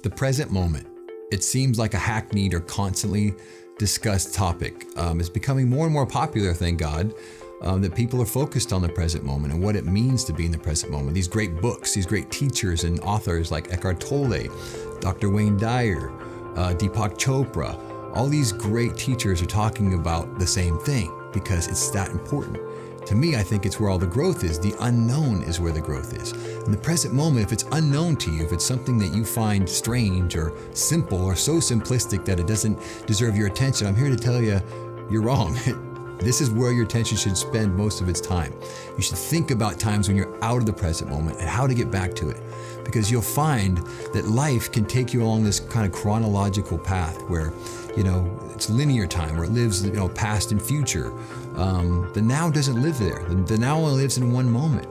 The present moment. It seems like a hackneyed or constantly discussed topic. It's becoming more and more popular, thank God, that people are focused on the present moment and what it means to be in the present moment. These great books, these great teachers and authors like Eckhart Tolle, Dr. Wayne Dyer, Deepak Chopra, all these great teachers are talking about the same thing because it's that important. To me, I think it's where all the growth is. The unknown is where the growth is. In the present moment, if it's unknown to you, if it's something that you find strange or simple or so simplistic that it doesn't deserve your attention, I'm here to tell you, you're wrong. This is where your attention should spend most of its time. You should think about times when you're out of the present moment and how to get back to it. Because you'll find that life can take you along this kind of chronological path where, it's linear time, where it lives, past and future. The now doesn't live there. The now only lives in one moment.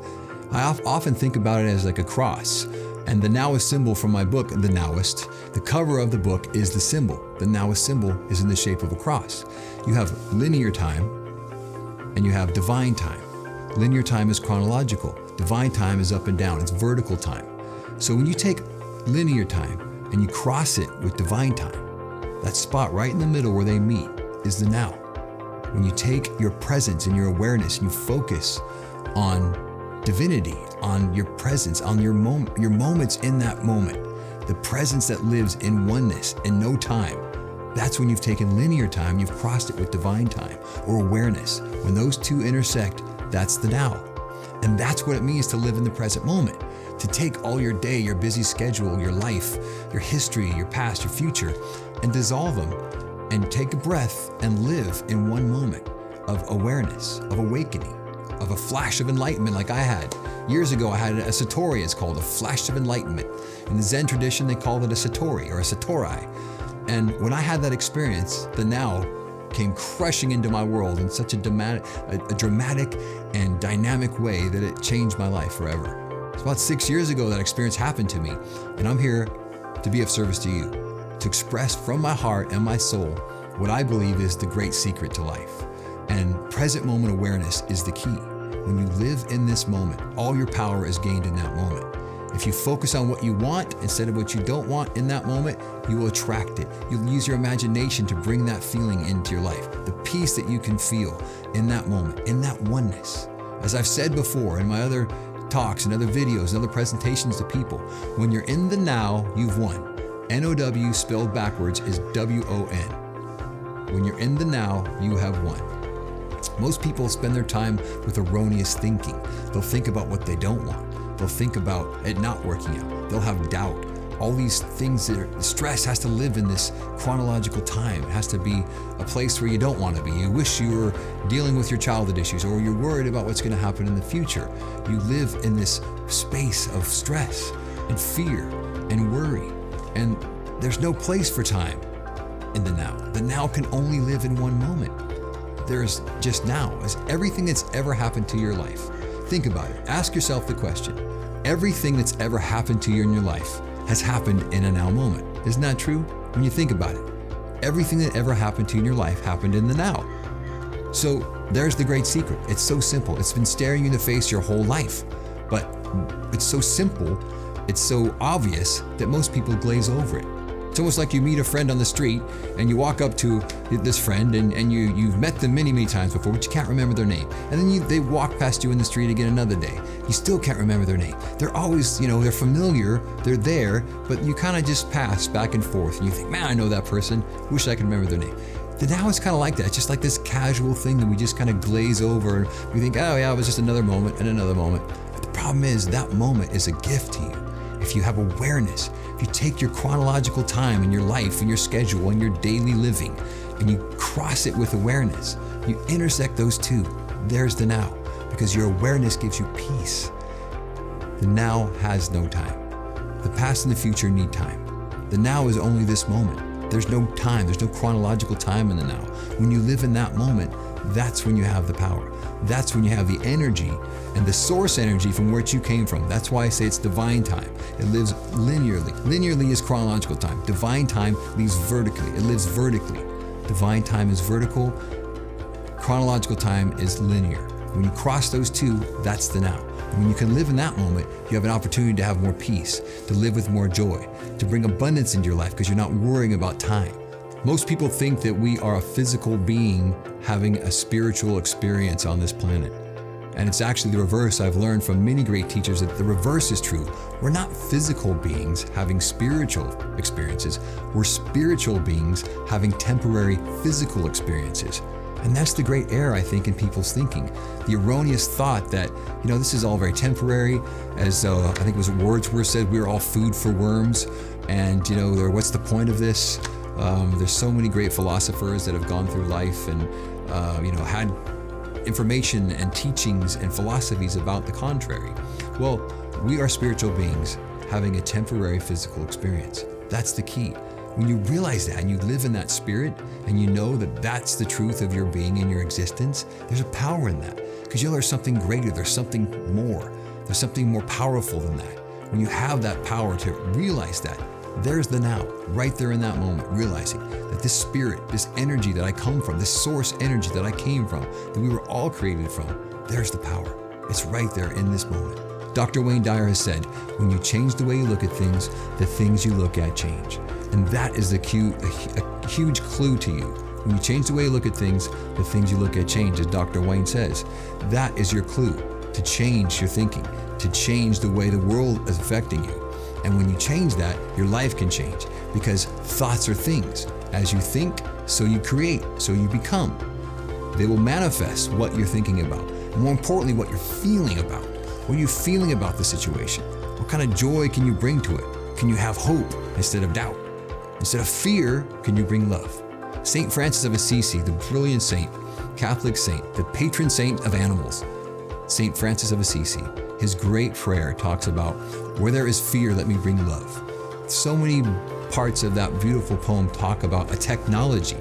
I often think about it as like a cross. And the Now-ist symbol from my book, The Now-ist, the cover of the book is the symbol. The Now-ist symbol is in the shape of a cross. You have linear time and you have divine time. Linear time is chronological. Divine time is up and down. It's vertical time. So when you take linear time and you cross it with divine time, that spot right in the middle where they meet is the now. When you take your presence and your awareness and you focus on divinity, on your presence, on your moments in that moment, the presence that lives in oneness and no time, that's when you've taken linear time, you've crossed it with divine time or awareness. When those two intersect, that's the now. And that's what it means to live in the present moment. To take all your day, your busy schedule, your life, your history, your past, your future, and dissolve them and take a breath and live in one moment of awareness, of awakening, of a flash of enlightenment like I had. Years ago, I had a satori, it's called a flash of enlightenment. In the Zen tradition, they call it a satori or a satori. And when I had that experience, the now came crushing into my world in such a dramatic and dynamic way that it changed my life forever. It's about 6 years ago that experience happened to me, and I'm here to be of service to you, to express from my heart and my soul what I believe is the great secret to life. And present moment awareness is the key. When you live in this moment, all your power is gained in that moment. If you focus on what you want instead of what you don't want in that moment, you will attract it. You'll use your imagination to bring that feeling into your life, the peace that you can feel in that moment, in that oneness. As I've said before in my other talks and other videos and other presentations to people, when you're in the now, you've won. N-O-W spelled backwards is W-O-N. When you're in the now, you have won. Most people spend their time with erroneous thinking. They'll think about what they don't want. They'll think about it not working out. They'll have doubt. All these things stress has to live in this chronological time. It has to be a place where you don't want to be. You wish you were dealing with your childhood issues, or you're worried about what's going to happen in the future. You live in this space of stress and fear and worry. And there's no place for time in the now. The now can only live in one moment. There's just now. As everything that's ever happened to your life. Think about it. Ask yourself the question. Everything that's ever happened to you in your life has happened in a now moment. Isn't that true? When you think about it, everything that ever happened to you in your life happened in the now. So there's the great secret. It's so simple. It's been staring you in the face your whole life, but it's so simple, it's so obvious that most people glaze over it. It's almost like you meet a friend on the street and you walk up to this friend and you've met them many, many times before, but you can't remember their name. And then they walk past you in the street again another day. You still can't remember their name. They're always, they're familiar, they're there, but you kind of just pass back and forth and you think, man, I know that person. Wish I could remember their name. The now is kind of like that. It's just like this casual thing that we just kind of glaze over. We think, oh yeah, it was just another moment and another moment. But the problem is that moment is a gift to you. If you have awareness, if you take your chronological time in your life and your schedule and your daily living and you cross it with awareness, you intersect those two, there's the now, because your awareness gives you peace. The now has no time. The past and the future need time. The now is only this moment. There's no time, there's no chronological time in the now. When you live in that moment, that's when you have the power. That's when you have the energy and the source energy from which you came from. That's why I say it's divine time. It lives linearly. Linearly is chronological time. Divine time lives vertically. It lives vertically. Divine time is vertical. Chronological time is linear. When you cross those two, that's the now. And when you can live in that moment, you have an opportunity to have more peace, to live with more joy, to bring abundance into your life because you're not worrying about time. Most people think that we are a physical being having a spiritual experience on this planet. And it's actually the reverse. I've learned from many great teachers that the reverse is true. We're not physical beings having spiritual experiences. We're spiritual beings having temporary physical experiences. And that's the great error, I think, in people's thinking. The erroneous thought that, this is all very temporary, as I think it was Wordsworth said, we're all food for worms. And, what's the point of this? There's so many great philosophers that have gone through life and, had information and teachings and philosophies about the contrary. Well, we are spiritual beings having a temporary physical experience. That's the key. When you realize that and you live in that spirit and you know that that's the truth of your being and your existence, there's a power in that because there's something greater, there's something more, there's something more powerful than that. When you have that power to realize that, there's the now, right there in that moment, realizing that this spirit, this energy that I come from, this source energy that I came from, that we were all created from, there's the power. It's right there in this moment. Dr. Wayne Dyer has said, when you change the way you look at things, the things you look at change. And that is a huge clue to you. When you change the way you look at things, the things you look at change, as Dr. Wayne says. That is your clue to change your thinking, to change the way the world is affecting you. And when you change that, your life can change because thoughts are things. As you think, so you create, so you become. They will manifest what you're thinking about. And more importantly, what you're feeling about. What are you feeling about the situation? What kind of joy can you bring to it? Can you have hope instead of doubt? Instead of fear, can you bring love? St. Francis of Assisi, the brilliant saint, Catholic saint, the patron saint of animals, St. Francis of Assisi, his great prayer talks about, where there is fear, let me bring love. So many parts of that beautiful poem talk about a technology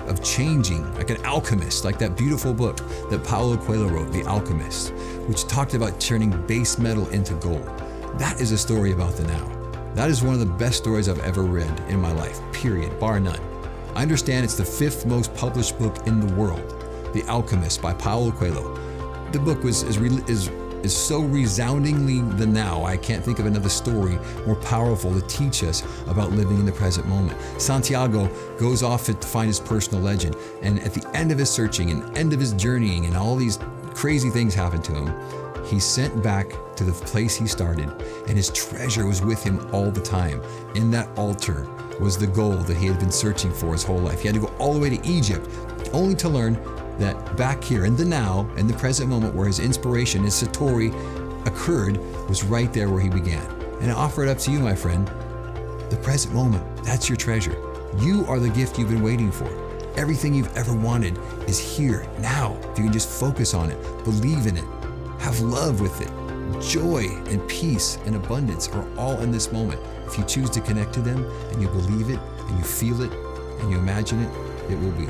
of changing, like an alchemist, like that beautiful book that Paulo Coelho wrote, The Alchemist, which talked about turning base metal into gold. That is a story about the now. That is one of the best stories I've ever read in my life, period, bar none. I understand it's the 5th most published book in the world, The Alchemist by Paulo Coelho. The book is so resoundingly the now. I can't think of another story more powerful to teach us about living in the present moment. Santiago goes off to find his personal legend, and at the end of his searching and end of his journeying and all these crazy things happen to him, he's sent back to the place he started, and his treasure was with him all the time. In that altar was the gold that he had been searching for his whole life. He had to go all the way to Egypt only to learn that back here in the now, in the present moment where his inspiration, his satori occurred, was right there where he began. And I offer it up to you, my friend. The present moment, that's your treasure. You are the gift you've been waiting for. Everything you've ever wanted is here, now. If you can just focus on it, believe in it, have love with it. Joy and peace and abundance are all in this moment. If you choose to connect to them and you believe it and you feel it and you imagine it, it will be.